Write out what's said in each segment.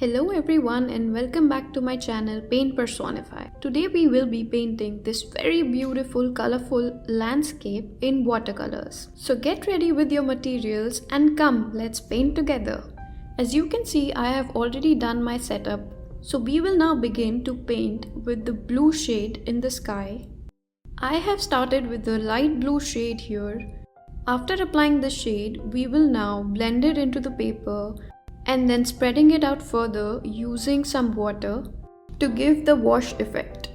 Hello everyone and welcome back to my channel Personify. Today we will be painting this very beautiful colorful landscape in watercolors. So get ready with your materials and come, let's paint together. As you can see, I have already done my setup. So we will now begin to paint with the blue shade in the sky. I have started with the light blue shade here. After applying the shade, we will now blend it into the paper and then spreading it out further using some water to give the wash effect.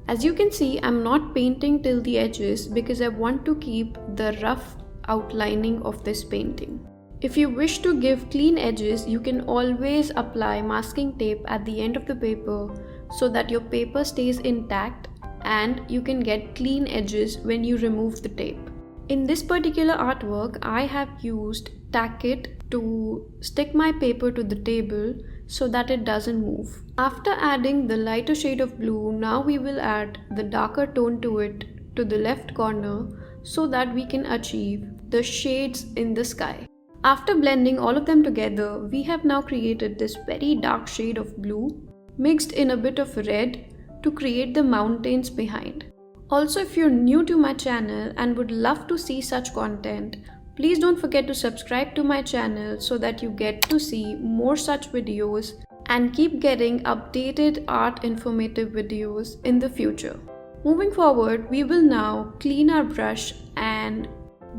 As you can see, I'm not painting till the edges because I want to keep the rough outlining of this painting. If you wish to give clean edges, you can always apply masking tape at the end of the paper so that your paper stays intact and you can get clean edges when you remove the tape. In this particular artwork, I have used tack it to stick my paper to the table so that it doesn't move. After adding the lighter shade of blue, now we will add the darker tone to it to the left corner so that we can achieve the shades in the sky. After blending all of them together, we have now created this very dark shade of blue mixed in a bit of red to create the mountains behind. Also, if you're new to my channel and would love to see such content, please don't forget to subscribe to my channel so that you get to see more such videos and keep getting updated art informative videos in the future. Moving forward, we will now clean our brush and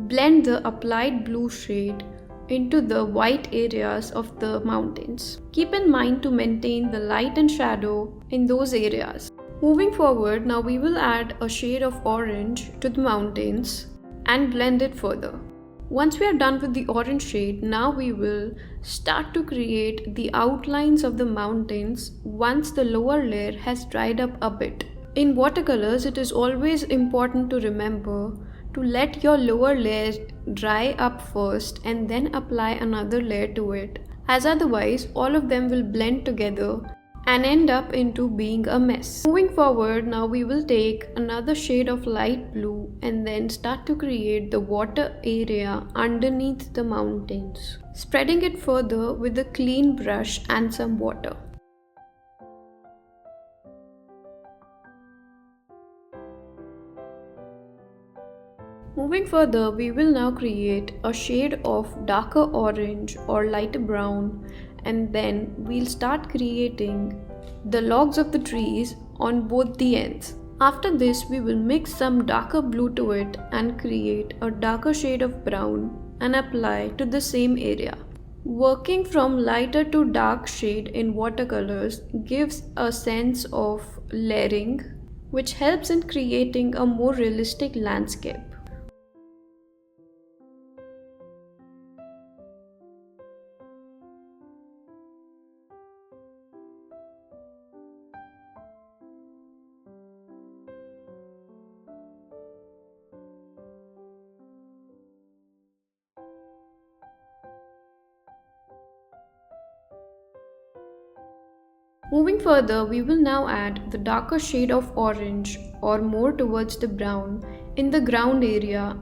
blend the applied blue shade into the white areas of the mountains. Keep in mind to maintain the light and shadow in those areas. Moving forward, now we will add a shade of orange to the mountains and blend it further. Once we are done with the orange shade, now we will start to create the outlines of the mountains once the lower layer has dried up a bit. In watercolors, it is always important to remember to let your lower layer dry up first and then apply another layer to it, as otherwise all of them will blend together and end up into being a mess. Moving forward, now we will take another shade of light blue and then start to create the water area underneath the mountains, spreading it further with a clean brush and some water. Moving further, we will now create a shade of darker orange or lighter brown, and then we'll start creating the logs of the trees on both the ends. After this, we will mix some darker blue to it and create a darker shade of brown and apply to the same area. Working from lighter to dark shade in watercolors gives a sense of layering, which helps in creating a more realistic landscape. Moving further, we will now add the darker shade of orange or more towards the brown in the ground area.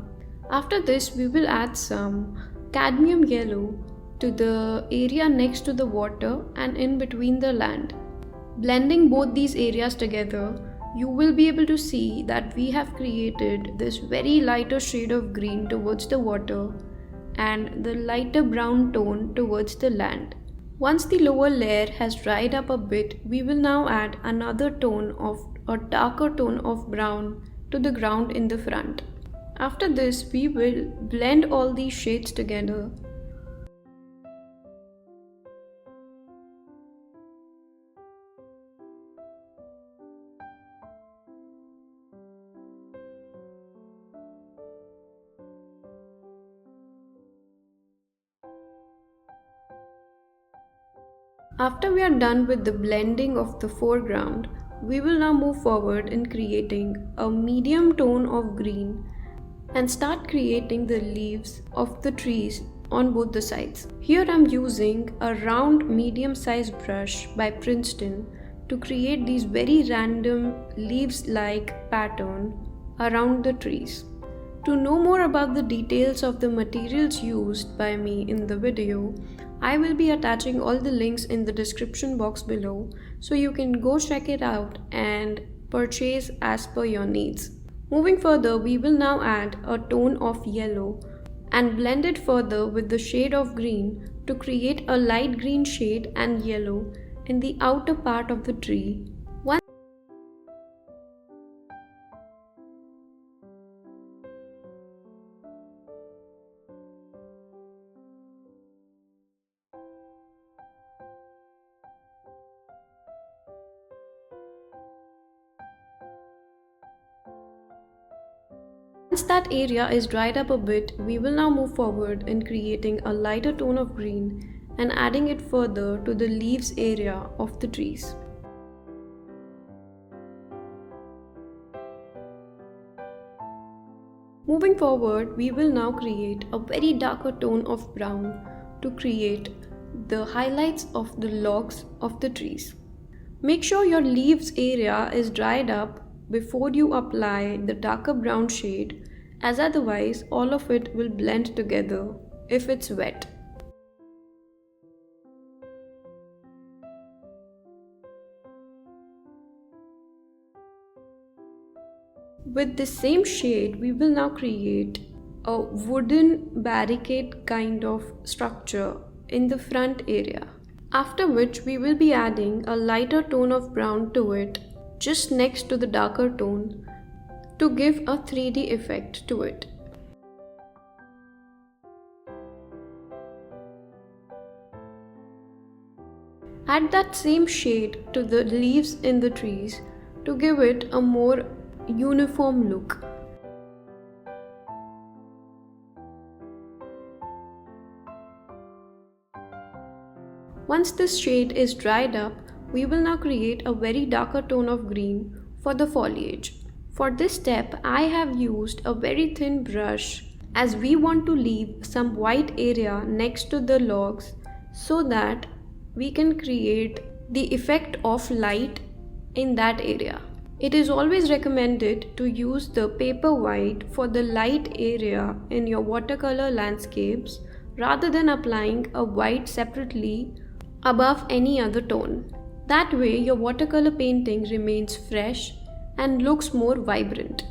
After this, we will add some cadmium yellow to the area next to the water and in between the land. Blending both these areas together, you will be able to see that we have created this very lighter shade of green towards the water and the lighter brown tone towards the land. Once the lower layer has dried up a bit, we will now add another tone of a darker tone of brown to the ground in the front. After this, we will blend all these shades together. After we are done with the blending of the foreground, we will now move forward in creating a medium tone of green and start creating the leaves of the trees on both the sides. Here I am using a round medium-sized brush by Princeton to create these very random leaves-like pattern around the trees. To know more about the details of the materials used by me in the video, I will be attaching all the links in the description box below, so you can go check it out and purchase as per your needs. Moving further, we will now add a tone of yellow and blend it further with the shade of green to create a light green shade and yellow in the outer part of the tree. Once that area is dried up a bit, we will now move forward in creating a lighter tone of green and adding it further to the leaves area of the trees. Moving forward, we will now create a very darker tone of brown to create the highlights of the logs of the trees. Make sure your leaves area is dried up before you apply the darker brown shade, as otherwise all of it will blend together if it's wet. With the same shade, we will now create a wooden barricade kind of structure in the front area. After which we will be adding a lighter tone of brown to it just next to the darker tone to give a 3D effect to it. Add that same shade to the leaves in the trees to give it a more uniform look. Once this shade is dried up, we will now create a very darker tone of green for the foliage. For this step, I have used a very thin brush as we want to leave some white area next to the logs so that we can create the effect of light in that area. It is always recommended to use the paper white for the light area in your watercolor landscapes rather than applying a white separately above any other tone. That way your watercolor painting remains fresh and looks more vibrant.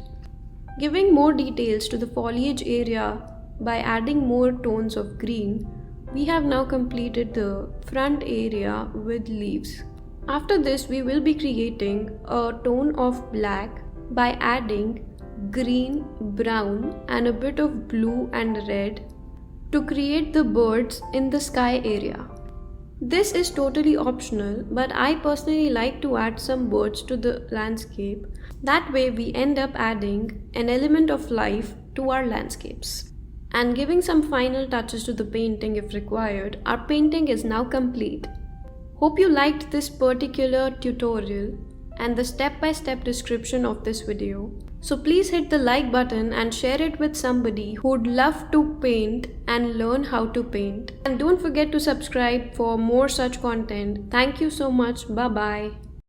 Giving more details to the foliage area by adding more tones of green, we have now completed the front area with leaves. After this, we will be creating a tone of black by adding green, brown and a bit of blue and red to create the birds in the sky area. This is totally optional, but I personally like to add some birds to the landscape. That way we end up adding an element of life to our landscapes. And giving some final touches to the painting if required, our painting is now complete. Hope you liked this particular tutorial and the step-by-step description of this video. So please hit the like button and share it with somebody who'd love to paint and learn how to paint. And don't forget to subscribe for more such content. Thank you so much. Bye bye.